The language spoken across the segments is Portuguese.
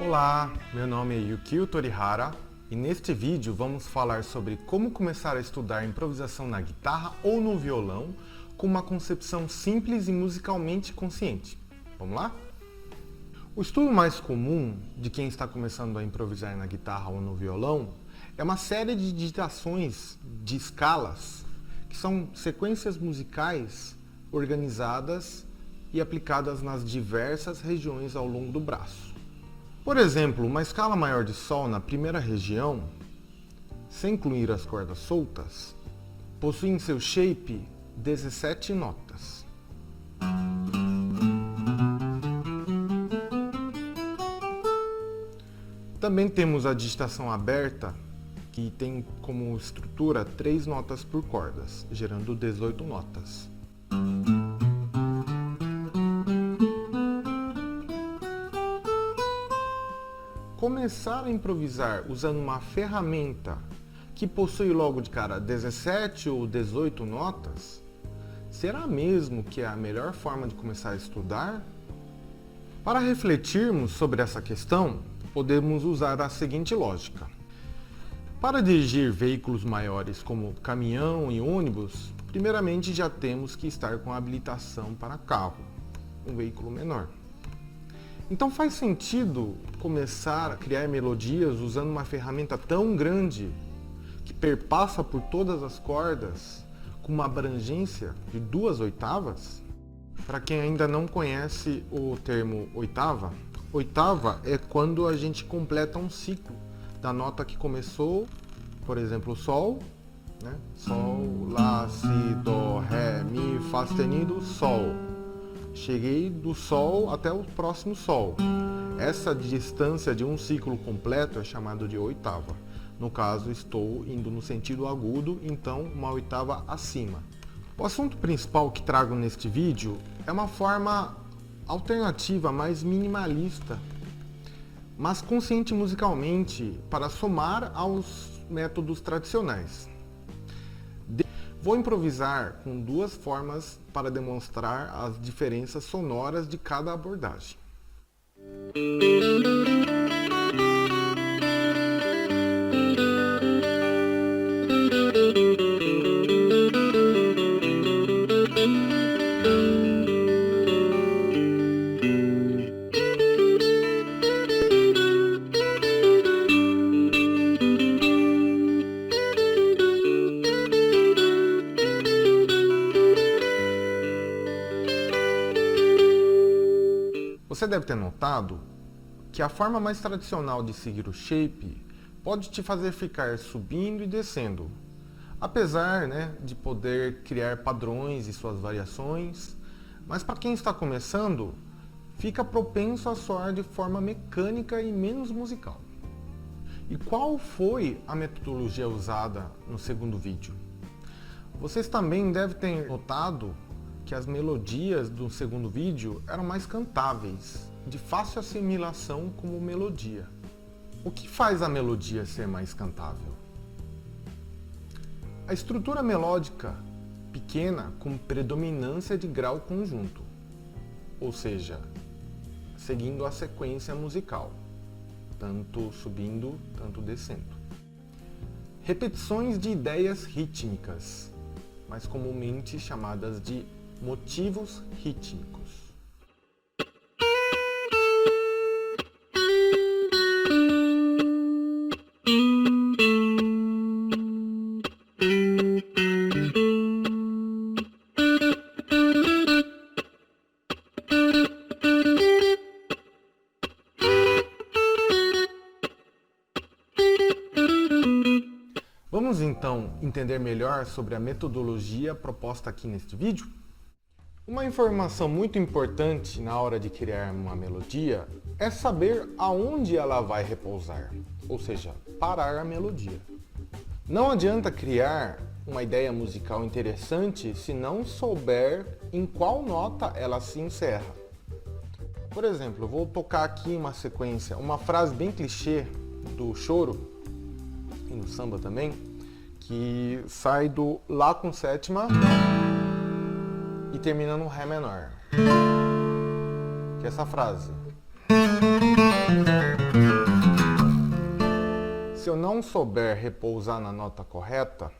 Olá, meu nome é Yukio Torihara e neste vídeo vamos falar sobre como começar a estudar improvisação na guitarra ou no violão com uma concepção simples e musicalmente consciente. Vamos lá? O estudo mais comum de quem está começando a improvisar na guitarra ou no violão é uma série de digitações de escalas, que são sequências musicais organizadas e aplicadas nas diversas regiões ao longo do braço. Por exemplo, uma escala maior de Sol na primeira região, sem incluir as cordas soltas, possui em seu shape 17 notas. Também temos a digitação aberta, que tem como estrutura 3 notas por cordas, gerando 18 notas. Começar a improvisar usando uma ferramenta que possui logo de cara 17 ou 18 notas, será mesmo que é a melhor forma de começar a estudar? Para refletirmos sobre essa questão, podemos usar a seguinte lógica. Para dirigir veículos maiores como caminhão e ônibus, primeiramente já temos que estar com habilitação para carro, um veículo menor. Então faz sentido começar a criar melodias usando uma ferramenta tão grande que perpassa por todas as cordas com uma abrangência de 2 oitavas? Para quem ainda não conhece o termo oitava, oitava é quando a gente completa um ciclo da nota que começou, por exemplo, Sol, né? Sol, Lá, Si, Dó, Ré, Mi, Fá sustenido, Sol. Cheguei do Sol até o próximo Sol. Essa distância de um ciclo completo é chamado de oitava. No caso, estou indo no sentido agudo, então uma oitava acima. O assunto principal que trago neste vídeo é uma forma alternativa, mais minimalista, mas consciente musicalmente, para somar aos métodos tradicionais. Vou improvisar com 2 formas para demonstrar as diferenças sonoras de cada abordagem. Você deve ter notado que a forma mais tradicional de seguir o shape pode te fazer ficar subindo e descendo, apesar, de poder criar padrões e suas variações, mas para quem está começando, fica propenso a soar de forma mecânica e menos musical. E qual foi a metodologia usada no segundo vídeo? Vocês também devem ter notado que as melodias do segundo vídeo eram mais cantáveis, de fácil assimilação como melodia. O que faz a melodia ser mais cantável? A estrutura melódica pequena com predominância de grau conjunto, ou seja, seguindo a sequência musical, tanto subindo, tanto descendo. Repetições de ideias rítmicas, mais comumente chamadas de motivos rítmicos. Vamos então entender melhor sobre a metodologia proposta aqui neste vídeo? Uma informação muito importante na hora de criar uma melodia é saber aonde ela vai repousar, ou seja, parar a melodia. Não adianta criar uma ideia musical interessante se não souber em qual nota ela se encerra. Por exemplo, eu vou tocar aqui uma sequência, uma frase bem clichê do choro, e no samba também, que sai do Lá com sétima e termina no Ré menor. Que é essa frase. Se eu não souber repousar na nota correta,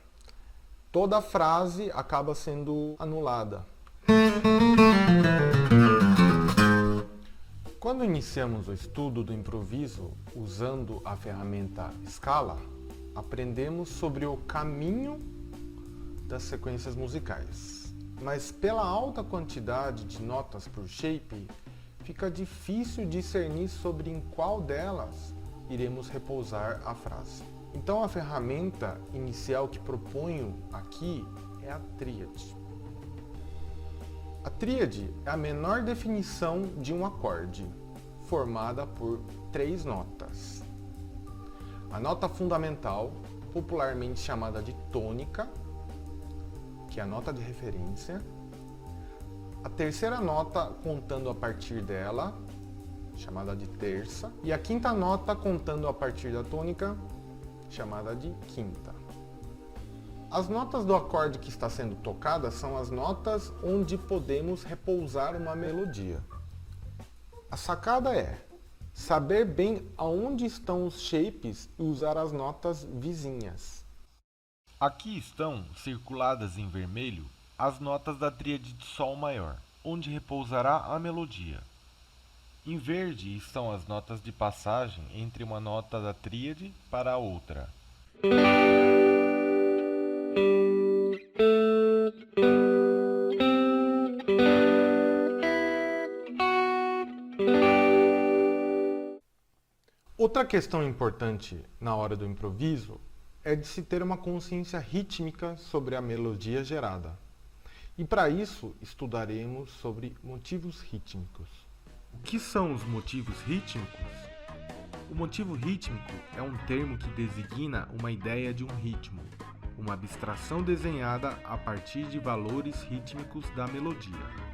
toda a frase acaba sendo anulada. Quando iniciamos o estudo do improviso usando a ferramenta Scala, aprendemos sobre o caminho das sequências musicais. Mas pela alta quantidade de notas por shape, fica difícil discernir sobre em qual delas iremos repousar a frase. Então a ferramenta inicial que proponho aqui é a tríade. A tríade é a menor definição de um acorde, formada por 3 notas. A nota fundamental, popularmente chamada de tônica, que é a nota de referência. A terceira nota contando a partir dela, chamada de terça. E a quinta nota contando a partir da tônica, chamada de quinta. As notas do acorde que está sendo tocada são as notas onde podemos repousar uma melodia. A sacada é saber bem aonde estão os shapes e usar as notas vizinhas. Aqui estão, circuladas em vermelho, as notas da tríade de Sol maior, onde repousará a melodia. Em verde estão as notas de passagem entre uma nota da tríade para a outra. Outra questão importante na hora do improviso é de se ter uma consciência rítmica sobre a melodia gerada. E para isso estudaremos sobre motivos rítmicos. O que são os motivos rítmicos? O motivo rítmico é um termo que designa uma ideia de um ritmo, uma abstração desenhada a partir de valores rítmicos da melodia.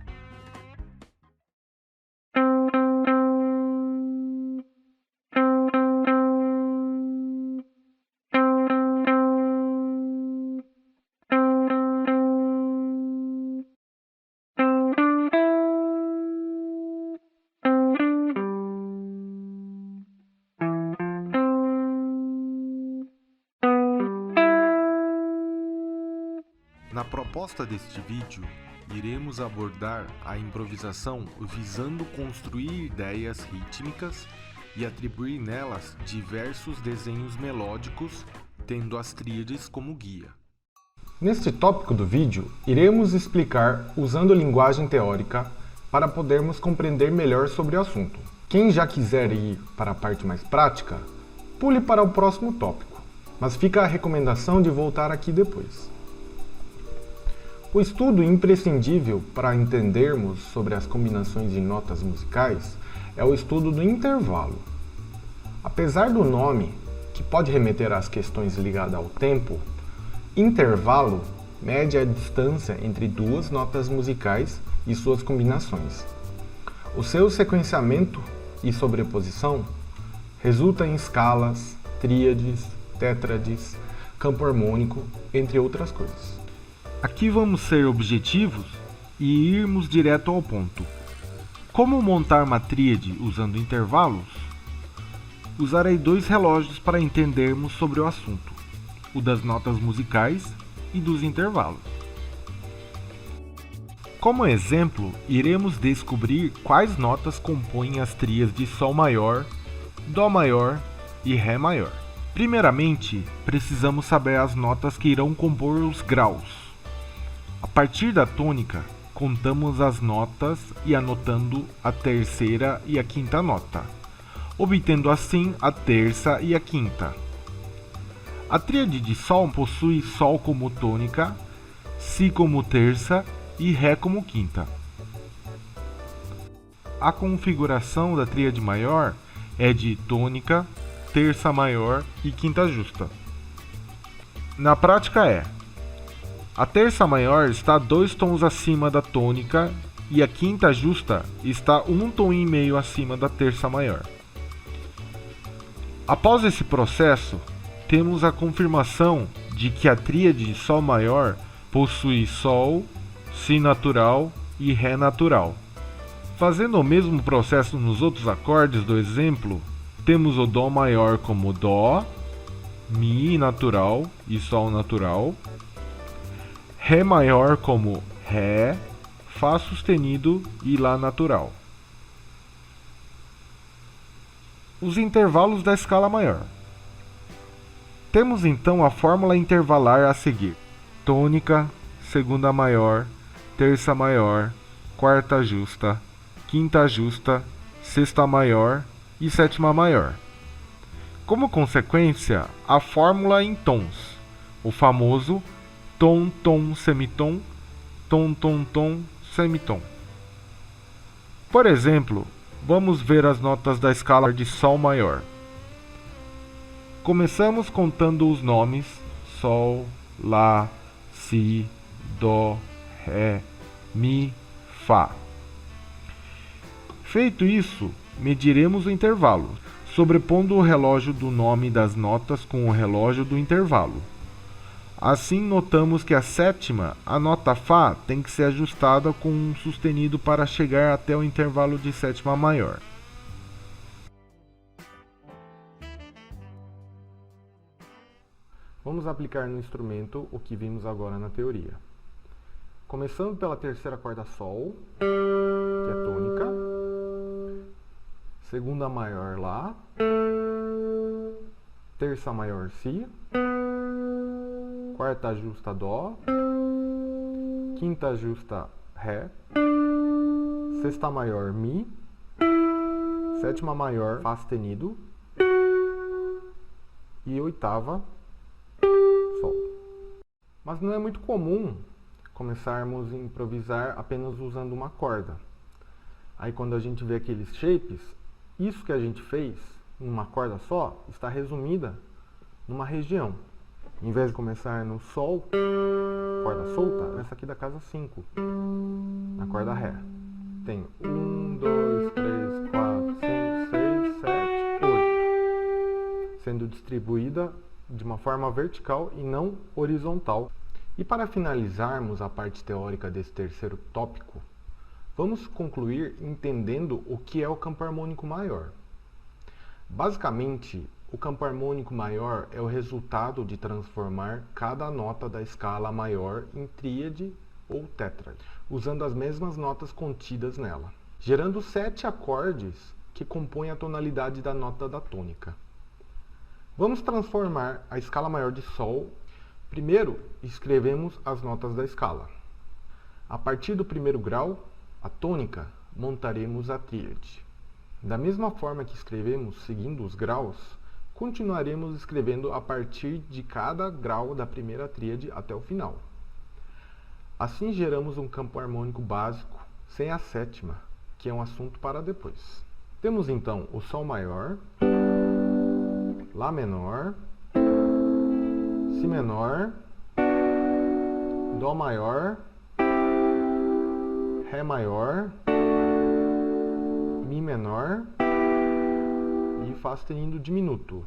Na proposta deste vídeo, iremos abordar a improvisação visando construir ideias rítmicas e atribuir nelas diversos desenhos melódicos, tendo as tríades como guia. Neste tópico do vídeo, iremos explicar usando linguagem teórica para podermos compreender melhor sobre o assunto. Quem já quiser ir para a parte mais prática, pule para o próximo tópico, mas fica a recomendação de voltar aqui depois. O estudo imprescindível para entendermos sobre as combinações de notas musicais é o estudo do intervalo. Apesar do nome, que pode remeter às questões ligadas ao tempo, intervalo mede a distância entre duas notas musicais e suas combinações. O seu sequenciamento e sobreposição resulta em escalas, tríades, tétrades, campo harmônico, entre outras coisas. Aqui vamos ser objetivos e irmos direto ao ponto. Como montar uma tríade usando intervalos? Usarei 2 relógios para entendermos sobre o assunto, o das notas musicais e dos intervalos. Como exemplo, iremos descobrir quais notas compõem as tríades de Sol maior, Dó maior e Ré maior. Primeiramente, precisamos saber as notas que irão compor os graus. A partir da tônica, contamos as notas e anotando a terceira e a quinta nota, obtendo assim a terça e a quinta. A tríade de Sol possui Sol como tônica, Si como terça e Ré como quinta. A configuração da tríade maior é de tônica, terça maior e quinta justa. Na prática a terça maior está 2 tons acima da tônica e a quinta justa está 1 tom e meio acima da terça maior. Após esse processo, temos a confirmação de que a tríade de Sol maior possui Sol, Si natural e Ré natural. Fazendo o mesmo processo nos outros acordes do exemplo, temos o Dó maior como Dó, Mi natural e Sol natural, Ré maior como Ré, Fá sustenido e Lá natural. Os intervalos da escala maior. Temos então a fórmula intervalar a seguir: tônica, segunda maior, terça maior, quarta justa, quinta justa, sexta maior e sétima maior. Como consequência, a fórmula em tons, o famoso tom, tom, semitom, tom, tom, tom, semitom. Por exemplo, vamos ver as notas da escala de Sol maior. Começamos contando os nomes Sol, Lá, Si, Dó, Ré, Mi, Fá. Feito isso, mediremos o intervalo, sobrepondo o relógio do nome das notas com o relógio do intervalo. Assim, notamos que a sétima, a nota Fá, tem que ser ajustada com um sustenido para chegar até o intervalo de sétima maior. Vamos aplicar no instrumento o que vimos agora na teoria. Começando pela terceira corda Sol, que é tônica, segunda maior Lá, terça maior Si, quarta justa Dó, quinta justa Ré, sexta maior Mi, sétima maior Fá sustenido e oitava Sol. Mas não é muito comum começarmos a improvisar apenas usando uma corda. Aí quando a gente vê aqueles shapes, isso que a gente fez numa corda só está resumida numa região. Em vez de começar no Sol, corda solta, essa aqui da casa 5, na corda Ré. Tem 1, 2, 3, 4, 5, 6, 7, 8. Sendo distribuída de uma forma vertical e não horizontal. E para finalizarmos a parte teórica desse terceiro tópico, vamos concluir entendendo o que é o campo harmônico maior. Basicamente, o campo harmônico maior é o resultado de transformar cada nota da escala maior em tríade ou tétrade, usando as mesmas notas contidas nela, gerando 7 acordes que compõem a tonalidade da nota da tônica. Vamos transformar a escala maior de Sol. Primeiro, escrevemos as notas da escala. A partir do primeiro grau, a tônica, montaremos a tríade. Da mesma forma que escrevemos seguindo os graus, continuaremos escrevendo a partir de cada grau da primeira tríade até o final. Assim geramos um campo harmônico básico, sem a sétima, que é um assunto para depois. Temos então o Sol maior, Lá menor, Si menor, Dó maior, Ré maior, Mi menor e Fá sustenido diminuto.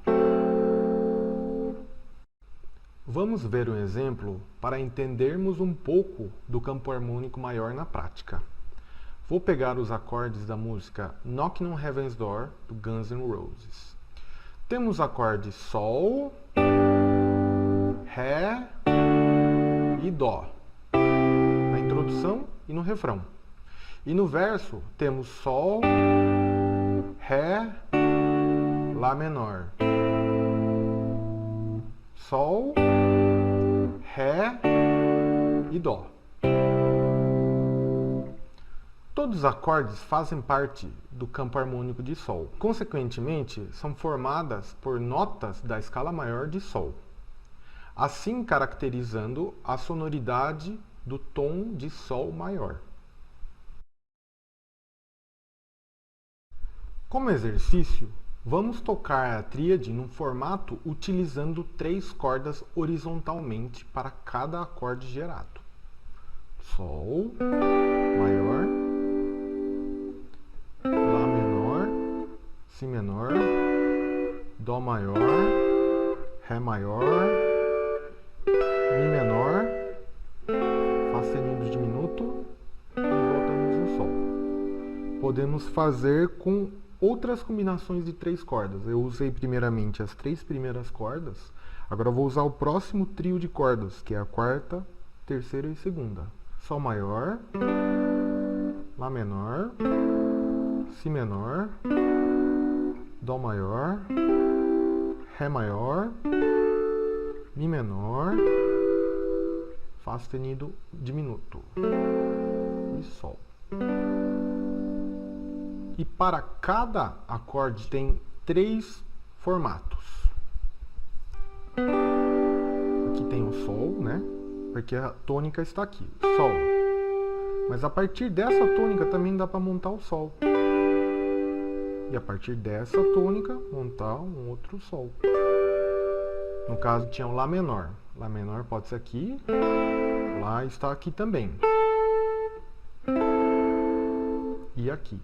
Vamos ver um exemplo para entendermos um pouco do campo harmônico maior na prática. Vou pegar os acordes da música Knockin' on Heaven's Door, do Guns N' Roses. Temos acordes Sol, Ré e Dó, na introdução e no refrão. E no verso temos Sol, Ré, Lá menor, Sol, Ré e Dó. Todos os acordes fazem parte do campo harmônico de Sol. Consequentemente, são formadas por notas da escala maior de Sol, assim caracterizando a sonoridade do tom de Sol maior. Como exercício, vamos tocar a tríade num formato utilizando 3 cordas horizontalmente para cada acorde gerado. Sol maior, Lá menor, Si menor, Dó maior, Ré maior, Mi menor, Fá sustenido diminuto e voltamos no Sol. podemos fazer com outras combinações de 3 cordas. Eu usei primeiramente as 3 primeiras cordas, agora eu vou usar o próximo trio de cordas, que é a quarta, terceira e segunda. Sol maior, Lá menor, Si menor, Dó maior, Ré maior, Mi menor, Fá sustenido diminuto e Sol. E para cada acorde tem 3 formatos. Aqui tem o Sol, né? Porque a tônica está aqui, Sol. Mas a partir dessa tônica também dá para montar o Sol. E a partir dessa tônica, montar um outro Sol. No caso, tinha o Lá menor. Lá menor pode ser aqui, Lá está aqui também. E aqui.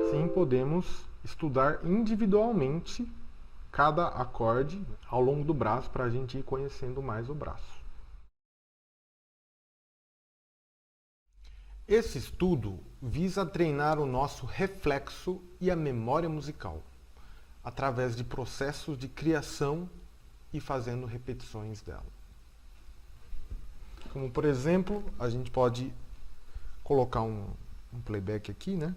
Assim podemos estudar individualmente cada acorde ao longo do braço para a gente ir conhecendo mais o braço. Esse estudo visa treinar o nosso reflexo e a memória musical, através de processos de criação e fazendo repetições dela. Como, por exemplo, a gente pode colocar um playback aqui, né?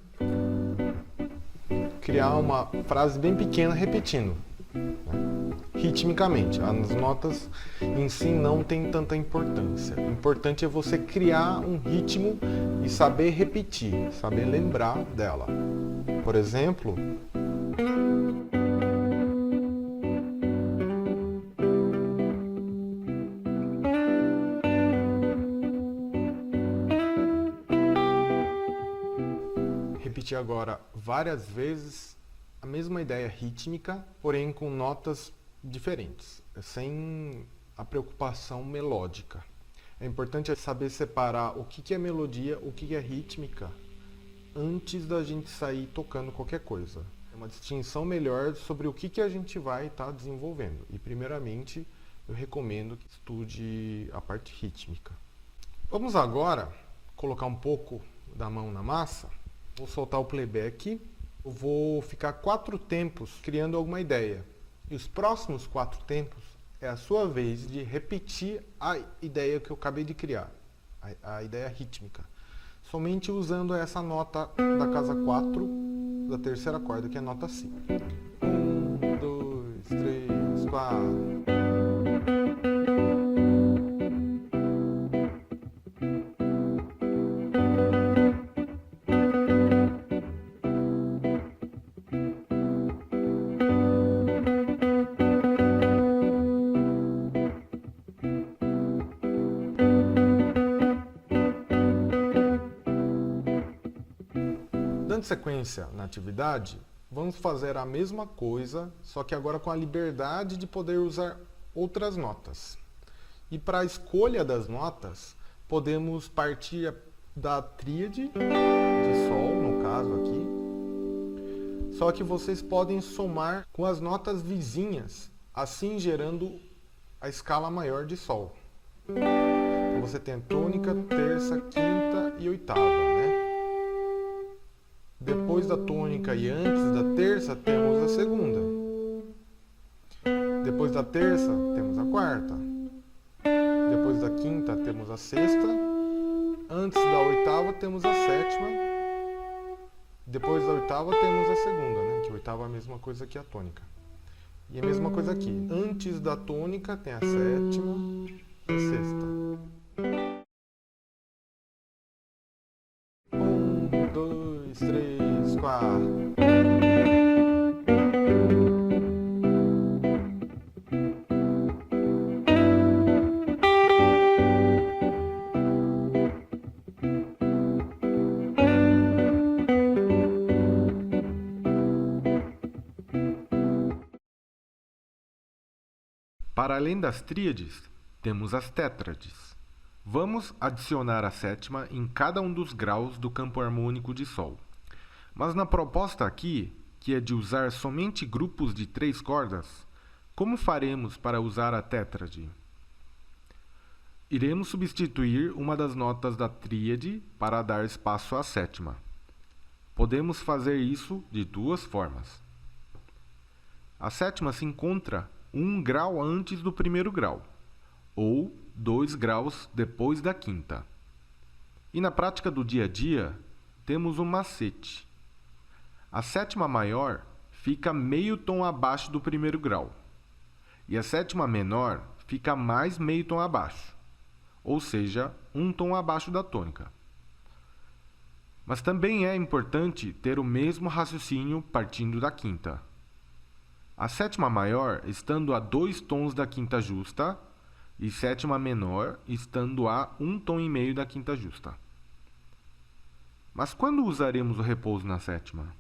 Criar uma frase bem pequena repetindo, né? Ritmicamente. As notas em si não têm tanta importância. O importante é você criar um ritmo e saber repetir, saber lembrar dela. Por exemplo, repetir agora várias vezes a mesma ideia rítmica, porém com notas diferentes, sem a preocupação melódica. É importante saber separar o que é melodia, o que é rítmica, antes da gente sair tocando qualquer coisa. É uma distinção melhor sobre o que a gente vai estar desenvolvendo. E primeiramente, eu recomendo que estude a parte rítmica. Vamos agora colocar um pouco da mão na massa. Vou soltar o playback. Eu vou ficar 4 tempos criando alguma ideia. E os próximos 4 tempos é a sua vez de repetir a ideia que eu acabei de criar, a ideia rítmica. Somente usando essa nota da casa 4, da terceira corda, que é a nota Si. 1, 2, 3, 4. Dando sequência na atividade, vamos fazer a mesma coisa, só que agora com a liberdade de poder usar outras notas. E para a escolha das notas, podemos partir da tríade de Sol, no caso aqui. Só que vocês podem somar com as notas vizinhas, assim gerando a escala maior de Sol. Então você tem a tônica, terça, quinta e oitava, né? Depois da tônica e antes da terça, temos a segunda. Depois da terça, temos a quarta. Depois da quinta, temos a sexta. Antes da oitava, temos a sétima. Depois da oitava, temos a segunda, né? Que a oitava é a mesma coisa que a tônica. E a mesma coisa aqui. Antes da tônica, tem a sétima e a sexta. 1, 2, 3, 4. Para além das tríades, temos as tétrades. Vamos adicionar a sétima em cada um dos graus do campo harmônico de Sol. Mas na proposta aqui, que é de usar somente grupos de 3 cordas, como faremos para usar a tétrade? Iremos substituir uma das notas da tríade para dar espaço à sétima. Podemos fazer isso de duas formas. A sétima se encontra 1 grau antes do primeiro grau, ou 2 graus depois da quinta. E na prática do dia a dia, temos um macete. A sétima maior fica meio tom abaixo do primeiro grau, e a sétima menor fica mais meio tom abaixo, ou seja, um tom abaixo da tônica. Mas também é importante ter o mesmo raciocínio partindo da quinta. A sétima maior estando a 2 tons da quinta justa e sétima menor estando a 1 tom e meio da quinta justa. Mas quando usaremos o repouso na sétima?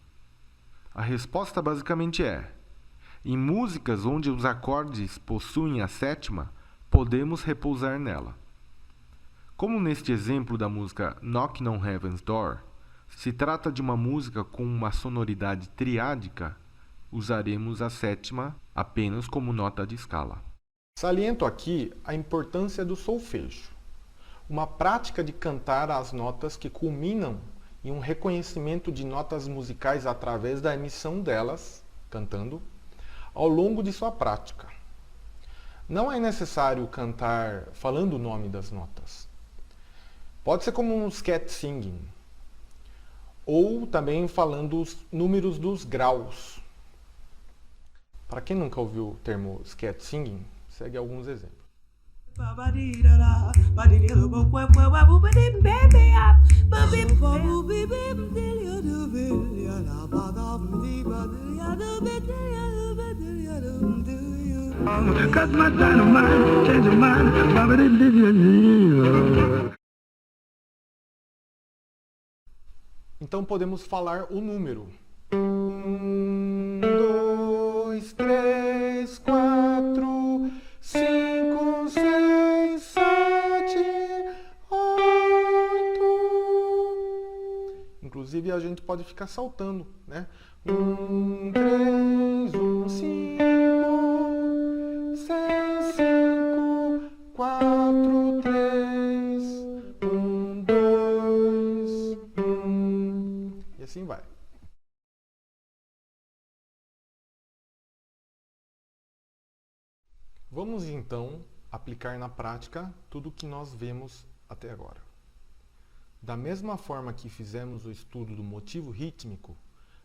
A resposta basicamente é: em músicas onde os acordes possuem a sétima, podemos repousar nela. Como neste exemplo da música Knockin' on Heaven's Door, se trata de uma música com uma sonoridade triádica, usaremos a sétima apenas como nota de escala. Saliento aqui a importância do solfejo, uma prática de cantar as notas que culminam em um reconhecimento de notas musicais através da emissão delas, cantando, ao longo de sua prática. Não é necessário cantar falando o nome das notas. Pode ser como um scat singing, ou também falando os números dos graus. Para quem nunca ouviu o termo scat singing, segue alguns exemplos. Então podemos falar o número. 1, 2, 3, 4, 5, 6, 7, 8. Inclusive a gente pode ficar saltando, né? 1, 3, 1, 5, 6, 5, 4, 3, 1, 2, 1. E assim vai. Vamos então aplicar na prática tudo o que nós vemos até agora. Da mesma forma que fizemos o estudo do motivo rítmico,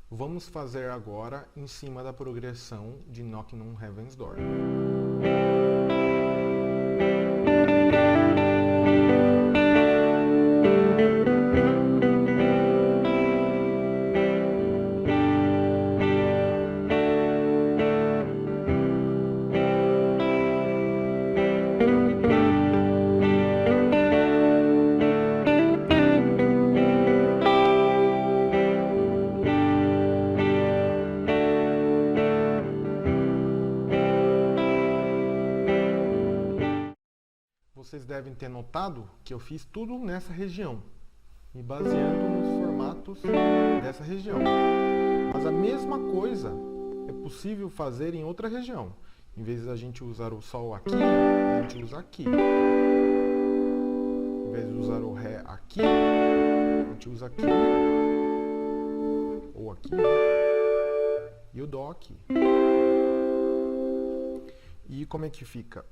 vamos fazer agora em cima da progressão de Knockin' on Heaven's Door. Vocês devem ter notado que eu fiz tudo nessa região, me baseando nos formatos dessa região. Mas a mesma coisa é possível fazer em outra região. Em vez de a gente usar o Sol aqui, a gente usa aqui. Em vez de usar o Ré aqui, a gente usa aqui. Ou aqui. E o Dó aqui. E como é que fica?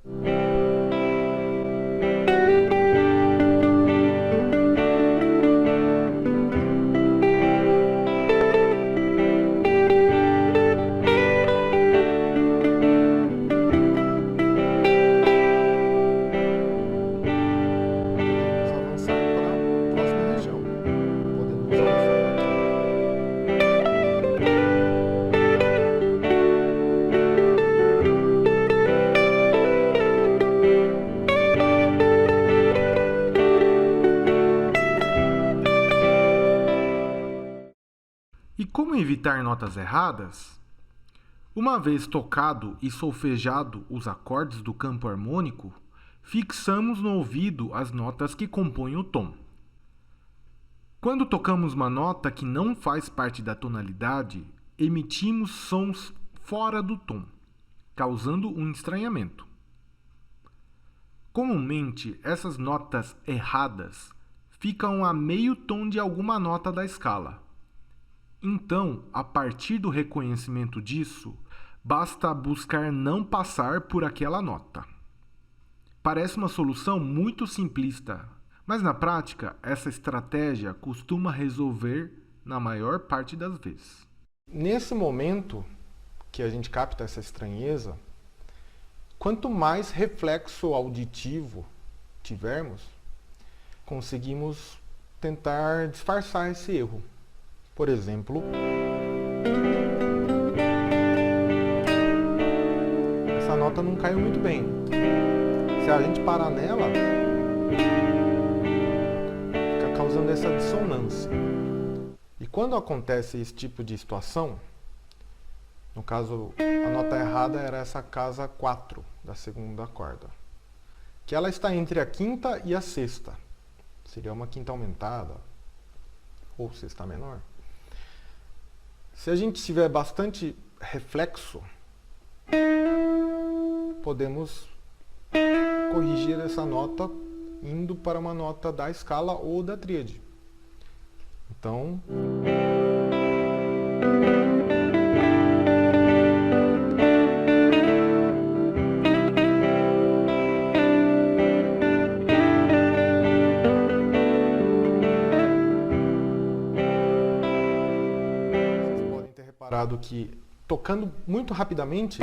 Como evitar notas erradas? Uma vez tocado e solfejado os acordes do campo harmônico, fixamos no ouvido as notas que compõem o tom. Quando tocamos uma nota que não faz parte da tonalidade, emitimos sons fora do tom, causando um estranhamento. Comumente, essas notas erradas ficam a meio tom de alguma nota da escala. Então, a partir do reconhecimento disso, basta buscar não passar por aquela nota. Parece uma solução muito simplista, mas na prática, essa estratégia costuma resolver na maior parte das vezes. Nesse momento que a gente capta essa estranheza, quanto mais reflexo auditivo tivermos, conseguimos tentar disfarçar esse erro. Por exemplo, essa nota não caiu muito bem. Se a gente parar nela, fica causando essa dissonância. E quando acontece esse tipo de situação, no caso, a nota errada era essa casa 4 da segunda corda, que ela está entre a quinta e a sexta. Seria uma quinta aumentada ou sexta menor. Se a gente tiver bastante reflexo, podemos corrigir essa nota indo para uma nota da escala ou da tríade. Então, que tocando muito rapidamente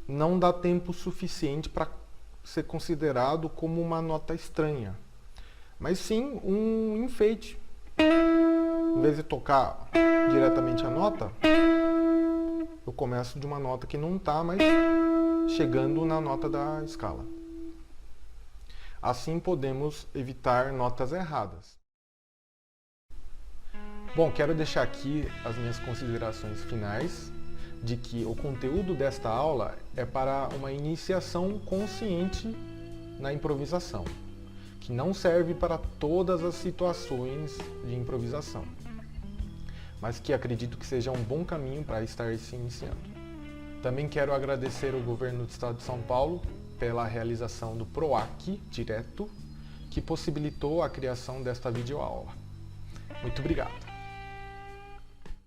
não dá tempo suficiente para ser considerado como uma nota estranha, mas sim um enfeite. Em vez de tocar diretamente a nota, eu começo de uma nota que não está, mas chegando na nota da escala. Assim podemos evitar notas erradas. Bom, quero deixar aqui as minhas considerações finais de que o conteúdo desta aula é para uma iniciação consciente na improvisação, que não serve para todas as situações de improvisação, mas que acredito que seja um bom caminho para estar se iniciando. Também quero agradecer ao Governo do Estado de São Paulo pela realização do PROAC direto, que possibilitou a criação desta videoaula. Muito obrigado!